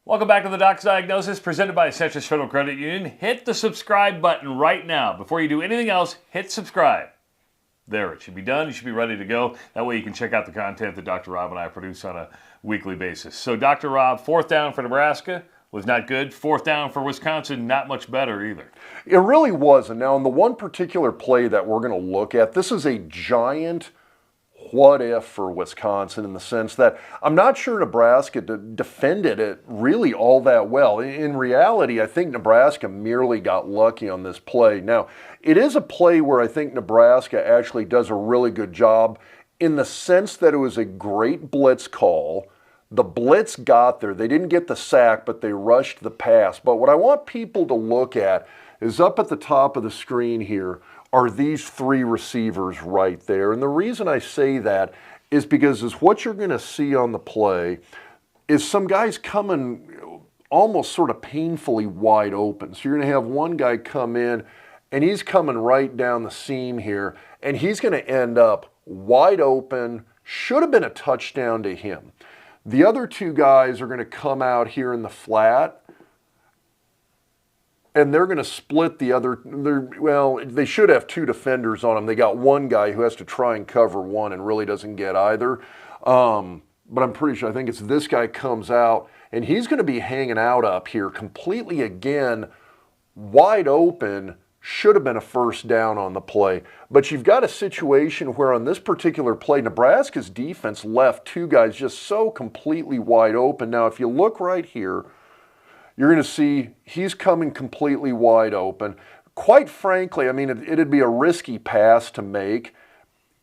Welcome back to the Doc's Diagnosis, presented by Centris Federal Credit Union. Hit the subscribe button right now. Before you do anything else, hit subscribe. There, it should be done. You should be ready to go. That way you can check out the content that Dr. Rob and I produce on a weekly basis. So, Dr. Rob, fourth down for Nebraska was not good. Fourth down for Wisconsin, not much better either. It really wasn't. Now, in the one particular play that we're going to look at, this is a giant what if for Wisconsin, in the sense that I'm not sure Nebraska defended it really all that well. In reality, I think Nebraska merely got lucky on this play. Now, it is a play where I think Nebraska actually does a really good job, in the sense that it was a great blitz call. The blitz got there. They didn't get the sack, but they rushed the pass. But what I want people to look at is up at the top of the screen here are these three receivers right there. And the reason I say that is because what you're going to see on the play is some guys coming almost sort of painfully wide open. So you're going to have one guy come in, and he's coming right down the seam here, and he's going to end up wide open. Should have been a touchdown to him. The other two guys are going to come out here in the flat, and they're going to split the other. Well, they should have two defenders on them. They got one guy who has to try and cover one and really doesn't get either. But I'm pretty sure, I think it's this guy comes out, and he's going to be hanging out up here completely again, wide open. Should have been a first down on the play. But you've got a situation where on this particular play, Nebraska's defense left two guys just so completely wide open. Now, if you look right here, you're going to see he's coming completely wide open. Quite frankly, I mean, it'd be a risky pass to make.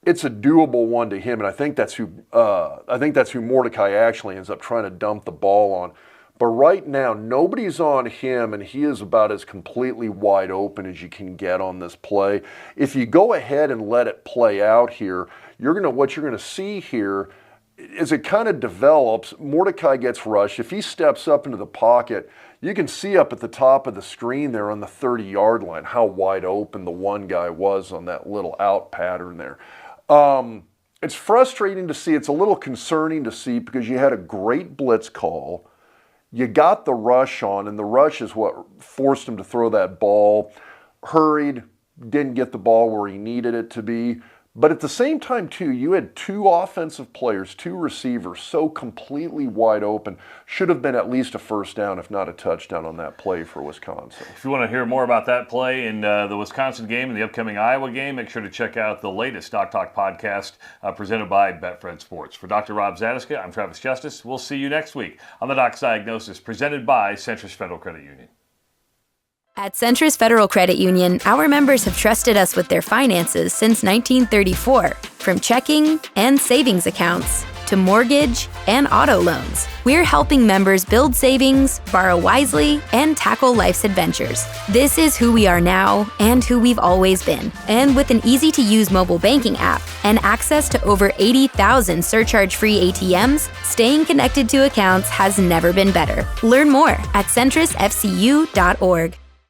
It's a doable one to him, and I think that's who Mordecai actually ends up trying to dump the ball on. But right now, nobody's on him, and he is about as completely wide open as you can get on this play. If you go ahead and let it play out here, what you're going to see here as it kind of develops, Mordecai gets rushed. If he steps up into the pocket, you can see up at the top of the screen there on the 30-yard line how wide open the one guy was on that little out pattern there. It's frustrating to see. It's a little concerning to see, because you had a great blitz call. You got the rush on, and the rush is what forced him to throw that ball. Hurried, didn't get the ball where he needed it to be. But at the same time, too, you had two offensive players, two receivers, so completely wide open. Should have been at least a first down, if not a touchdown, on that play for Wisconsin. If you want to hear more about that play and the Wisconsin game and the upcoming Iowa game, make sure to check out the latest Doc Talk podcast presented by Betfred Sports. For Dr. Rob Zatechka, I'm Travis Justice. We'll see you next week on the Doc's Diagnosis, presented by Centris Federal Credit Union. At Centris Federal Credit Union, our members have trusted us with their finances since 1934. From checking and savings accounts to mortgage and auto loans, we're helping members build savings, borrow wisely, and tackle life's adventures. This is who we are now and who we've always been. And with an easy-to-use mobile banking app and access to over 80,000 surcharge-free ATMs, staying connected to accounts has never been better. Learn more at centrisfcu.org.